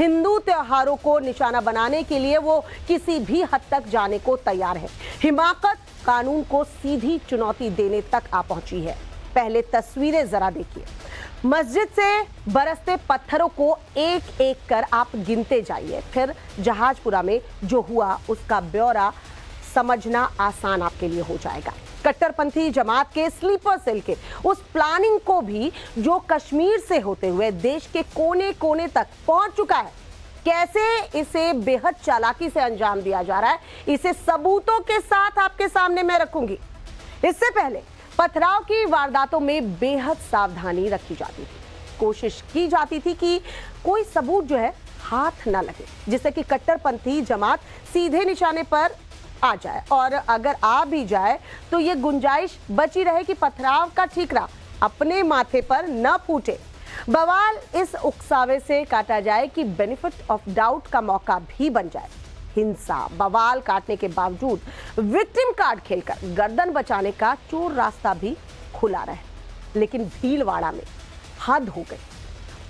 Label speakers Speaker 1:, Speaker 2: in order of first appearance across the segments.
Speaker 1: हिंदू त्योहारों को निशाना बनाने के लिए वो किसी भी हद तक जाने को तैयार है। हिमाकत कानून को सीधी चुनौती देने तक आ पहुंची है। पहले तस्वीरें जरा देखिए। मस्जिद से बरसते पत्थरों को एक एक कर आप गिनते जाइए, फिर जहाजपुरा में जो हुआ उसका ब्यौरा समझना आसान आपके लिए हो जाएगा। कट्टरपंथी जमात के स्लीपर सेल के उस प्लानिंग को भी जो कश्मीर से होते हुए देश के कोने कोने तक पहुंच चुका है, कैसे इसे बेहद चालाकी से अंजाम दिया जा रहा है, इसे सबूतों के साथ आपके सामने मैं रखूंगी। इससे पहले पथराव की वारदातों में बेहद सावधानी रखी जाती थी। कोशिश की जाती थी कि कोई सबूत जो है हाथ ना लगे, जिससे कि कट्टरपंथी जमात सीधे निशाने पर आ जाए, और अगर आ भी जाए तो ये गुंजाइश बची रहे कि पथराव का ठीकरा अपने माथे पर न फूटे। बवाल इस उकसावे से काटा जाए कि बेनिफिट ऑफ डाउट का मौका भी बन जाए। हिंसा बवाल काटने के बावजूद विक्टिम कार्ड खेलकर गर्दन बचाने का चोर रास्ता भी खुला रहे। लेकिन भीलवाड़ा में हद हो गई।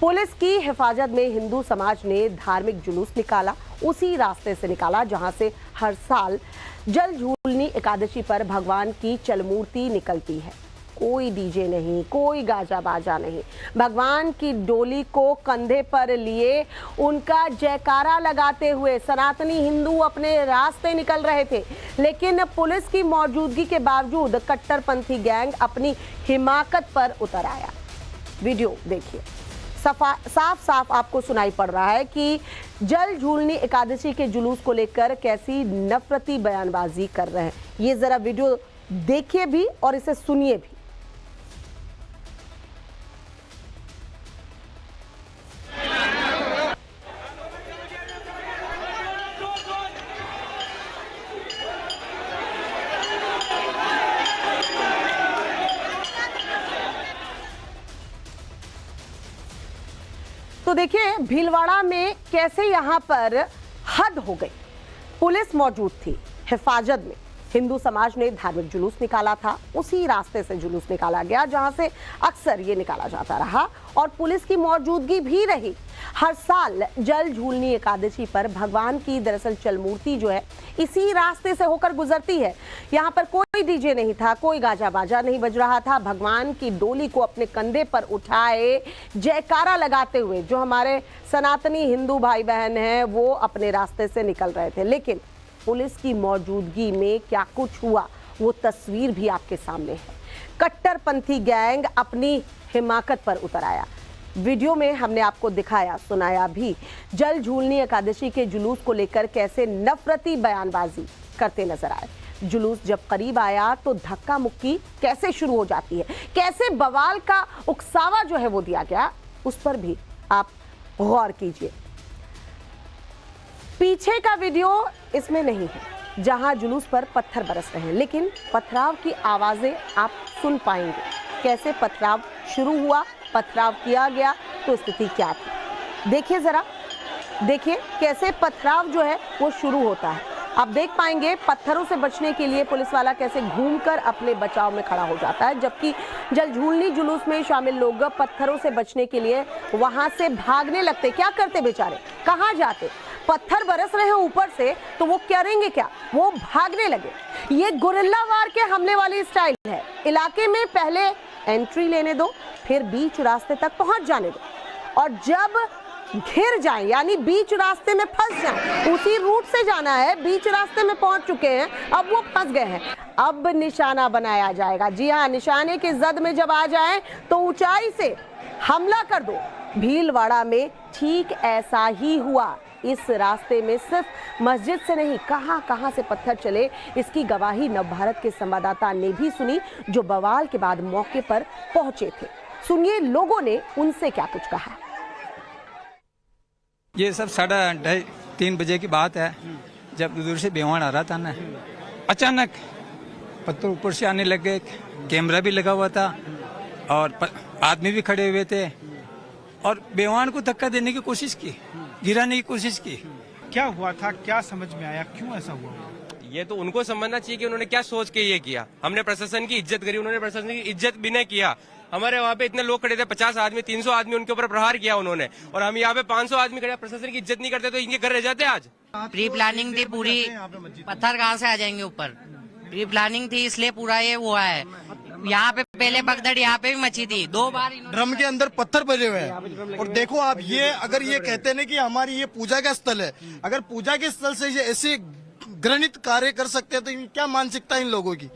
Speaker 1: पुलिस की हिफाजत में हिंदू समाज ने धार्मिक जुलूस निकाला, उसी रास्ते से निकाला जहां से हर साल जल झूलनी एकादशी पर भगवान की चलमूर्ति निकलती है। कोई डीजे नहीं, कोई गाजा बाजा नहीं, भगवान की डोली को कंधे पर लिए उनका जयकारा लगाते हुए सनातनी हिंदू अपने रास्ते निकल रहे थे। लेकिन पुलिस की मौजूदगी के बावजूद कट्टरपंथी गैंग अपनी हिमाकत पर उतर आया। वीडियो देखिए, साफ साफ आपको सुनाई पड़ रहा है कि जल झूलनी एकादशी के जुलूस को लेकर कैसी नफरती बयानबाजी कर रहे हैं। ये जरा वीडियो देखिए भी और इसे सुनिए भी। तो देखिए भीलवाड़ा में कैसे यहां पर हद हो गई। पुलिस मौजूद थी हिफाजत में, हिंदू समाज ने धार्मिक जुलूस निकाला था, उसी रास्ते से जुलूस निकाला गया जहां से अक्सर ये निकाला जाता रहा, और पुलिस की मौजूदगी भी रही। हर साल जल झूलनी एकादशी पर भगवान की दरअसल चलमूर्ति जो है इसी रास्ते से होकर गुजरती है। यहाँ पर कोई डीजे नहीं था, कोई गाजा बाजा नहीं बज रहा था। भगवान की डोली को अपने कंधे पर उठाए जयकारा लगाते हुए जो हमारे सनातनी हिंदू भाई बहन हैं वो अपने रास्ते से निकल रहे थे। लेकिन पुलिस की मौजूदगी में क्या कुछ हुआ वो तस्वीर भी आपके सामने है। कट्टरपंथी गैंग अपनी हिमाकत पर उतर आया। वीडियो में हमने आपको दिखाया, सुनाया भी, जल झूलनी एकादशी के जुलूस को लेकर कैसे नफरती बयानबाजी करते नजर आए। जुलूस जब करीब आया तो धक्का मुक्की कैसे शुरू हो जाती है, कैसे बवाल का उकसावा जो है वो दिया गया, उस पर भी आप गौर कीजिए। पीछे का वीडियो इसमें नहीं है जहां जुलूस पर पत्थर बरस रहे हैं, लेकिन पथराव की आवाजें आप सुन पाएंगे। कैसे पथराव शुरू हुआ, पथराव किया गया तो स्थिति क्या थी, देखिए जरा। देखिए कैसे पथराव जो है वो शुरू होता है। आप देख पाएंगे पत्थरों से बचने के लिए पुलिस वाला कैसे घूमकर अपने बचाव में खड़ा हो जाता है, जबकि जल झूलनी जुलूस में शामिल लोग पत्थरों से बचने के लिए वहां से भागने लगते। क्या करते बेचारे, कहां जाते? पत्थर बरस रहे हैं ऊपर से तो वो करेंगे क्या, वो भागने लगे। ये गुरिल्ला वार के हमले वाली स्टाइल है। इलाके में पहले एंट्री लेने दो, फिर बीच रास्ते तक पहुंच जाने दो, और जब घिर जाएं यानी बीच रास्ते में फंस जाएं, उसी रूट से जाना है, बीच रास्ते में पहुंच चुके हैं, अब वो फंस गए हैं, अब निशाना बनाया जाएगा। जी हाँ, निशाने की जद में जब आ जाएं तो ऊंचाई से हमला कर दो। भीलवाड़ा में ठीक ऐसा ही हुआ। इस रास्ते में सिर्फ मस्जिद से नहीं, कहां से पत्थर चले इसकी गवाही नवभारत के संवाददाता ने भी सुनी, जो बवाल के बाद मौके पर पहुंचे थे। सुनिए लोगों ने उनसे क्या कुछ कहा।
Speaker 2: ये सब 2:30 बजे की बात है, जब दूर से बेवान आ रहा था ना, अचानक पत्थर ऊपर से आने लगे। कैमरा भी लगा हुआ था और आदमी भी खड़े हुए थे, और बेवान को धक्का देने की कोशिश की, गिराने की कोशिश की।
Speaker 3: क्या हुआ था, क्या समझ में आया, क्यों ऐसा हुआ? ये तो उनको समझना चाहिए कि उन्होंने क्या सोच के ये किया। हमने प्रशासन की इज्जत करी, उन्होंने प्रशासन की इज्जत भी नहीं किया। हमारे वहाँ पे इतने लोग खड़े थे, 50 आदमी 300 आदमी उनके ऊपर प्रहार किया उन्होंने, और हम यहाँ पे 500 आदमी खड़े, प्रशासन की इज्जत नहीं करते तो इनके घर रह जाते आज।
Speaker 4: प्री प्लानिंग थी पूरी, पत्थर कहाँ से आ जाएंगे ऊपर। प्री प्लानिंग थी इसलिए पूरा ये हुआ है। यहाँ पे पहले भगदड़ यहाँ पे भी मची थी 2 बार।
Speaker 5: ड्रम के अंदर पत्थर भरे हुए हैं। और देखो आप, ये अगर ये कहते हैं कि हमारी ये पूजा का स्थल है, अगर पूजा के स्थल से ये ऐसे घृणित कार्य कर सकते हैं तो क्या मानसिकता इन लोगों की।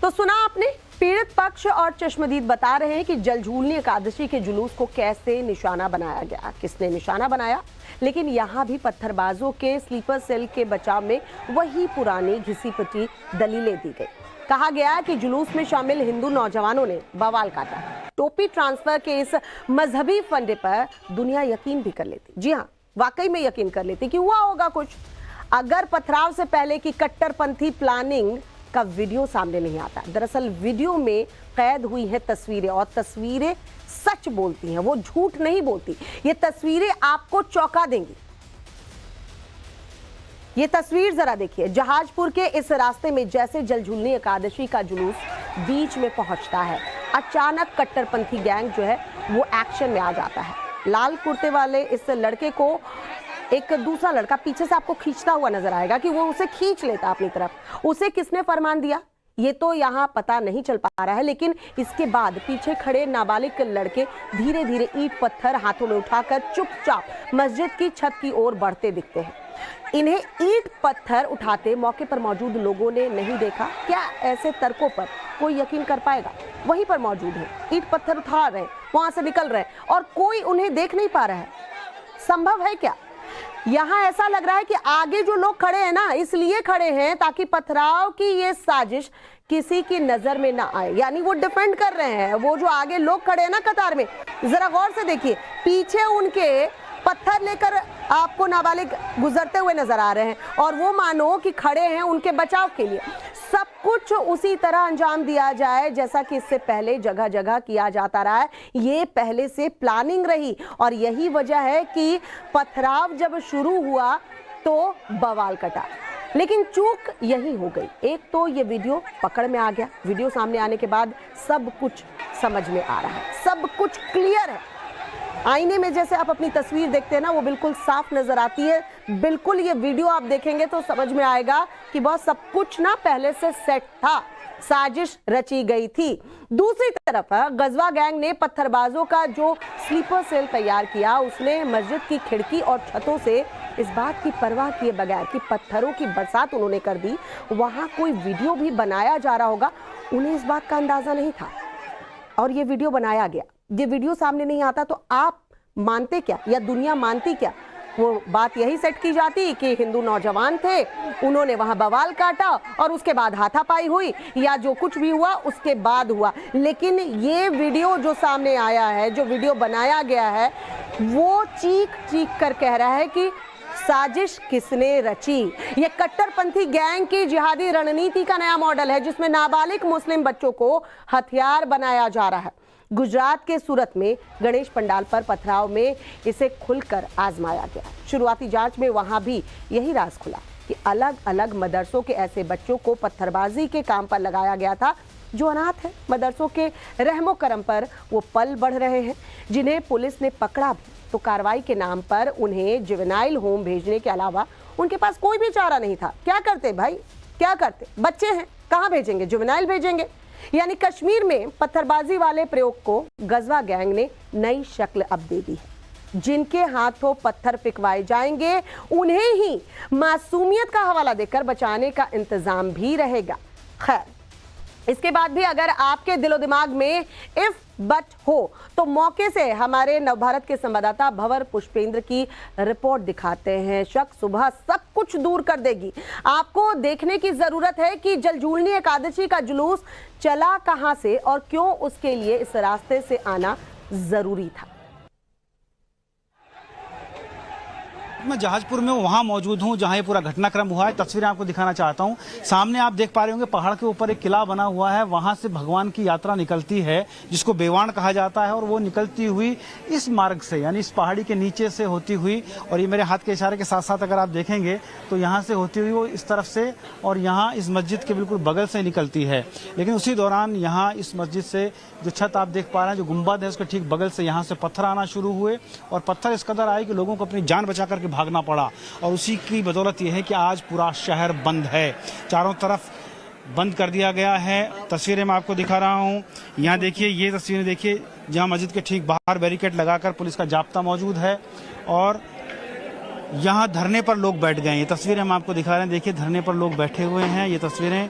Speaker 1: तो सुना आपने, पीड़ित पक्ष और चश्मदीद बता रहे हैं कि जलझूलनी एकादशी के जुलूस को कैसे निशाना बनाया गया, किसने निशाना बनाया। लेकिन यहाँ भी पत्थरबाजों के स्लीपर सेल के बचाव में वही पुरानी घिसी पिटी दलीलें दी गई। कहा गया कि जुलूस में शामिल हिंदू नौजवानों ने बवाल काटा। टोपी ट्रांसफर के इस मजहबी फंडे पर दुनिया यकीन भी कर लेती। जी हाँ, वाकई में यकीन कर लेती कि हुआ होगा कुछ, अगर पथराव से पहले की कट्टरपंथी प्लानिंग का वीडियो सामने नहीं आता। दरअसल वीडियो में कैद हुई है तस्वीरें, और तस्वीरें सच बोलती हैं, वो झूठ नहीं बोलती। ये तस्वीरें आपको चौंका देंगी। ये तस्वीर जरा देखिए, जहाजपुर के इस रास्ते में जैसे जलझूलनी एकादशी का जुलूस बीच में पहुंचता है, अचानक कट्टरपंथी गैंग जो है वो एक्शन में आ जाता है। लाल कुर्ते वाले इस लड़के को एक दूसरा लड़का पीछे से आपको खींचता हुआ नजर आएगा कि वो उसे खींच लेता अपनी तरफ। उसे किसने फरमान दिया ये तो यहाँ पता नहीं चल पा रहा है, लेकिन इसके बाद पीछे खड़े नाबालिग लड़के धीरे धीरे ईंट पत्थर हाथों में उठाकर चुपचाप मस्जिद की छत की ओर बढ़ते दिखते हैं। इन्हें ईंट पत्थर उठाते मौके पर मौजूद लोगों ने नहीं देखा। क्या ऐसे तर्कों पर कोई यकीन कर पाएगा? वहीं पर मौजूद है, ईंट पत्थर उठा रहे हैं, वहां से निकल रहे हैं और कोई उन्हें देख नहीं पा रहा है। संभव है क्या? यहाँ ऐसा लग रहा है कि आगे जो लोग खड़े हैं ना, इसलिए खड़े हैं ताकि पथराव की ये साजिश किसी की नजर में ना आए। यानी वो डिफेंड कर रहे हैं। वो जो आगे लोग खड़े हैं ना कतार में, जरा गौर से देखिए, पीछे उनके पत्थर लेकर आपको नाबालिग गुजरते हुए नजर आ रहे हैं और वो मानो कि खड़े हैं उनके बचाव के लिए। सब कुछ उसी तरह अंजाम दिया जाए जैसा कि इससे पहले जगह जगह किया जाता रहा है। ये पहले से प्लानिंग रही और यही वजह है कि पथराव जब शुरू हुआ तो बवाल कटा। लेकिन चूक यही हो गई, एक तो ये वीडियो पकड़ में आ गया। वीडियो सामने आने के बाद सब कुछ समझ में आ रहा है, सब कुछ क्लियर है। आईने में जैसे आप अपनी तस्वीर देखते हैं ना, वो बिल्कुल साफ नजर आती है। बिल्कुल ये वीडियो आप देखेंगे तो समझ में आएगा कि बहुत सब कुछ ना पहले से सेट था, साजिश रची गई थी। दूसरी तरफ गजवा गैंग ने पत्थरबाजों का जो स्लीपर सेल तैयार किया, उसने मस्जिद की खिड़की और छतों से इस बात की परवाह किए बगैर कि पत्थरों की बरसात उन्होंने कर दी, वहां कोई वीडियो भी बनाया जा रहा होगा, उन्हें इस बात का अंदाजा नहीं था और ये वीडियो बनाया गया। ये वीडियो सामने नहीं आता तो आप मानते क्या या दुनिया मानती क्या? वो बात यही सेट की जाती कि हिंदू नौजवान थे, उन्होंने वहां बवाल काटा और उसके बाद हाथापाई हुई या जो कुछ भी हुआ उसके बाद हुआ। लेकिन ये वीडियो जो सामने आया है, जो वीडियो बनाया गया है, वो चीख चीख कर कह रहा है कि साजिश किसने रची। ये कट्टरपंथी गैंग की जिहादी रणनीति का नया मॉडल है जिसमें नाबालिग मुस्लिम बच्चों को हथियार बनाया जा रहा है। गुजरात के सूरत में गणेश पंडाल पर पथराव में इसे खुलकर आजमाया गया। शुरुआती जांच में वहां भी यही राज खुला कि अलग अलग मदरसों के ऐसे बच्चों को पत्थरबाजी के काम पर लगाया गया था जो अनाथ है। मदरसों के रहमो करम पर वो पल बढ़ रहे हैं जिन्हें पुलिस ने पकड़ा भी तो कार्रवाई के नाम पर उन्हें जुवेनाइल होम भेजने के अलावा उनके पास कोई भी चारा नहीं था। क्या करते भाई, क्या करते? बच्चे हैं, कहाँ भेजेंगे? जुवेनाइल भेजेंगे। यानी कश्मीर में पत्थरबाजी वाले प्रयोग को गजवा गैंग ने नई शक्ल अब दे दी है। जिनके हाथों पत्थर फिकवाए जाएंगे उन्हें ही मासूमियत का हवाला देकर बचाने का इंतजाम भी रहेगा। खैर, इसके बाद भी अगर आपके दिलो दिमाग में इफ बट हो तो मौके से हमारे नवभारत के संवाददाता भंवर पुष्पेंद्र की रिपोर्ट दिखाते हैं। शक सुबह सब कुछ दूर कर देगी। आपको देखने की जरूरत है कि जलझूलनी एकादशी का जुलूस चला कहां से और क्यों उसके लिए इस रास्ते से आना जरूरी था।
Speaker 6: मैं जहाजपुर में वहां मौजूद हूं जहां ये पूरा घटनाक्रम हुआ है। तस्वीरें आपको दिखाना चाहता हूं। सामने आप देख पा रहे होंगे पहाड़ के ऊपर एक किला बना हुआ है, वहां से भगवान की यात्रा निकलती है जिसको बेवाण कहा जाता है, और वो निकलती हुई इस मार्ग से यानी इस पहाड़ी के नीचे से होती हुई, और ये मेरे हाथ के इशारे के साथ साथ अगर आप देखेंगे तो यहाँ से होती हुई वो इस तरफ से और यहाँ इस मस्जिद के बिल्कुल बगल से निकलती है। लेकिन उसी दौरान यहाँ इस मस्जिद से जो छत आप देख पा रहे हैं, जो गुंबद है उसके ठीक बगल से यहाँ से पत्थर आना शुरू हुए, और पत्थर इस कदर आए कि लोगों को अपनी जान बचा करके भागना पड़ा। और उसी की बदौलत ये है कि आज पूरा शहर बंद है, चारों तरफ बंद कर दिया गया है। तस्वीरें मैं आपको दिखा रहा हूँ। यहाँ देखिए, ये तस्वीरें देखिए जहाँ मस्जिद के ठीक बाहर बैरिकेड लगाकर पुलिस का जाब्ता मौजूद है, और यहाँ धरने पर लोग बैठ गए हैं। ये तस्वीरें हम आपको दिखा रहे हैं, देखिए धरने पर लोग बैठे हुए हैं। ये तस्वीरें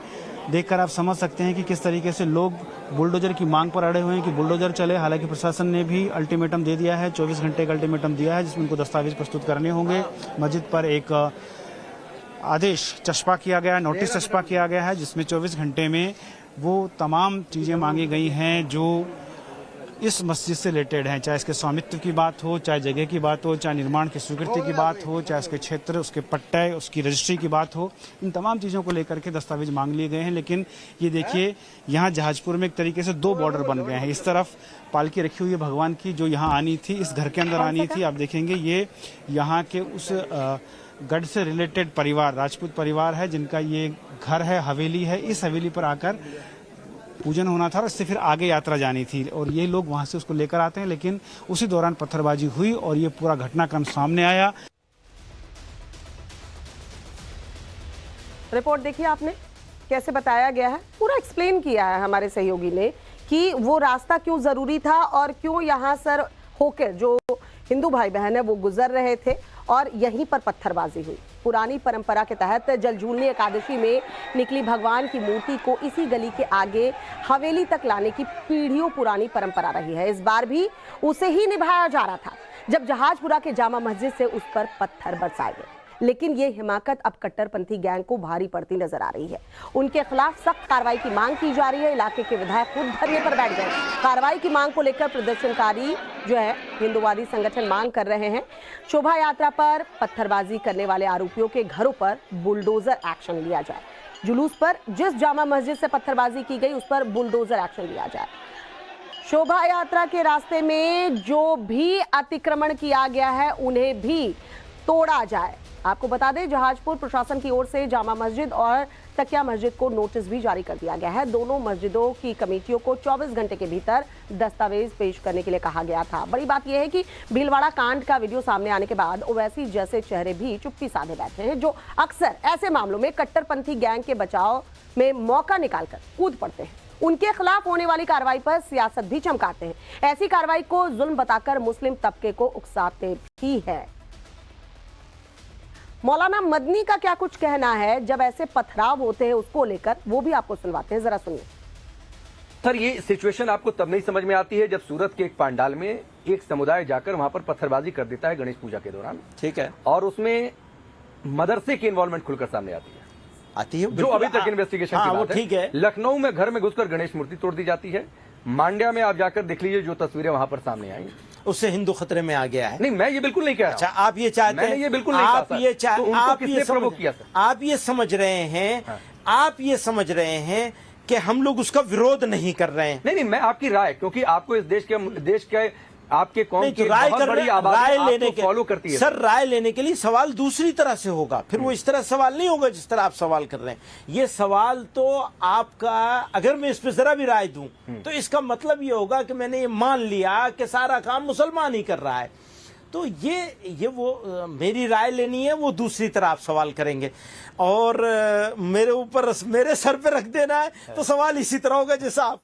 Speaker 6: देखकर आप समझ सकते हैं कि किस तरीके से लोग बुलडोजर की मांग पर अड़े हुए हैं कि बुलडोजर चले। हालांकि प्रशासन ने भी अल्टीमेटम दे दिया है, 24 घंटे का अल्टीमेटम दिया है जिसमें उनको दस्तावेज प्रस्तुत करने होंगे। मस्जिद पर एक आदेश चस्पा किया गया है, नोटिस चस्पा किया गया है जिसमें 24 घंटे में वो तमाम चीज़ें मांगी गई हैं जो इस मस्जिद से रिलेटेड हैं, चाहे इसके स्वामित्व की बात हो, चाहे जगह की बात हो, चाहे निर्माण की स्वीकृति की बात हो, चाहे उसके क्षेत्र, उसके पट्टे, उसकी रजिस्ट्री की बात हो। इन तमाम चीज़ों को लेकर के दस्तावेज मांग लिए गए हैं। लेकिन ये देखिए यहाँ जहाजपुर में एक तरीके से 2 बॉर्डर बन गए हैं। इस तरफ पालकी रखी हुई है भगवान की जो यहाँ आनी थी, इस घर के अंदर आनी थी। आप देखेंगे ये यहाँ के उस गढ़ से रिलेटेड परिवार, राजपूत परिवार है जिनका ये घर है, हवेली है। इस हवेली पर आकर पूजन होना था और इससे फिर आगे यात्रा जानी थी, और ये लोग वहां से उसको लेकर आते हैं। लेकिन उसी दौरान पत्थरबाजी हुई और ये पूरा घटनाक्रम सामने आया।
Speaker 1: रिपोर्ट देखिए आपने कैसे बताया गया है, पूरा एक्सप्लेन किया है हमारे सहयोगी ने कि वो रास्ता क्यों जरूरी था और क्यों यहाँ सर होकर जो हिंदू भाई बहन है वो गुजर रहे थे और यहीं पर पत्थरबाजी हुई। पुरानी परंपरा के तहत जलजूलनी एकादशी में निकली भगवान की मूर्ति को इसी गली के आगे हवेली तक लाने की पीढ़ियों पुरानी परंपरा रही है। इस बार भी उसे ही निभाया जा रहा था जब जहाजपुरा के जामा मस्जिद से उस पर पत्थर बरसाए गए। लेकिन ये हिमाकत अब कट्टरपंथी गैंग को भारी पड़ती नजर आ रही है। उनके खिलाफ सख्त कार्रवाई की मांग की जा रही है। इलाके के विधायक खुद धरने पर बैठ गए। कार्रवाई की मांग को लेकर प्रदर्शनकारी जो है हिंदुवादी संगठन मांग कर रहे हैं शोभा यात्रा पर पत्थरबाजी करने वाले आरोपियों के घरों पर बुलडोजर एक्शन लिया जाए। जुलूस पर जिस जामा मस्जिद से पत्थरबाजी की गई उस पर बुलडोजर एक्शन लिया जाए। शोभा यात्रा के रास्ते में जो भी अतिक्रमण किया गया है उन्हें भी तोड़ा जाए। आपको बता दें जहाजपुर प्रशासन की ओर से जामा मस्जिद और तकिया मस्जिद को नोटिस भी जारी कर दिया गया है। दोनों मस्जिदों की कमेटियों को 24 घंटे के भीतर दस्तावेज पेश करने के लिए कहा गया था। बड़ी बात यह है कि भीलवाड़ा कांड का वीडियो सामने आने के बाद ओवैसी जैसे चेहरे भी चुप्पी साधे बैठे हैं जो अक्सर ऐसे मामलों में कट्टरपंथी गैंग के बचाव में मौका निकालकर कूद पड़ते हैं। उनके खिलाफ होने वाली कार्रवाई पर सियासत भी चमकाते हैं। ऐसी कार्रवाई को जुल्म बताकर मुस्लिम तबके को उकसाते भी है। मौलाना मदनी का क्या कुछ कहना है जब ऐसे पथराव होते हैं उसको लेकर, वो भी आपको सुनवाते हैं, जरा सुनिए।
Speaker 7: सर ये सिचुएशन आपको तब नहीं समझ में आती है जब सूरत के एक पंडाल में एक समुदाय जाकर वहां पर पत्थरबाजी कर देता है गणेश पूजा के दौरान, ठीक है, और उसमें मदरसे की इन्वॉल्वमेंट खुलकर सामने आती है जो अभी तक इन्वेस्टिगेशन की बात है। ठीक है, लखनऊ में घर में घुसकर गणेश मूर्ति तोड़ दी जाती है। मांड्या में आप जाकर देख लीजिए जो तस्वीरें वहां पर सामने आई,
Speaker 8: उससे हिंदू खतरे में आ गया है।
Speaker 7: नहीं, मैं ये बिल्कुल नहीं कह रहा।
Speaker 8: अच्छा, आप ये चाहते हैं,
Speaker 7: मैंने ये बिल्कुल नहीं कहा।
Speaker 8: आप ये
Speaker 7: आप
Speaker 8: ये समझ रहे हैं, आप ये समझ रहे हैं कि हम लोग उसका विरोध नहीं कर रहे हैं।
Speaker 7: नहीं, मैं आपकी राय, क्योंकि आपको इस देश के आपके कौम की
Speaker 8: राय
Speaker 7: बहुत बड़ी आबादी
Speaker 8: लेने के
Speaker 7: फॉलो करती है।
Speaker 8: सर, राय लेने के लिए सवाल दूसरी तरह से होगा, फिर वो इस तरह सवाल नहीं होगा जिस तरह आप सवाल कर रहे हैं। ये सवाल तो आपका, अगर मैं इस पर जरा भी राय दूं तो इसका मतलब ये होगा कि मैंने ये मान लिया कि सारा काम मुसलमान ही कर रहा है। तो ये वो मेरी राय लेनी है, वो दूसरी तरह आप सवाल करेंगे, और मेरे ऊपर, मेरे सर पे रख देना है तो सवाल इसी तरह होगा जैसा आप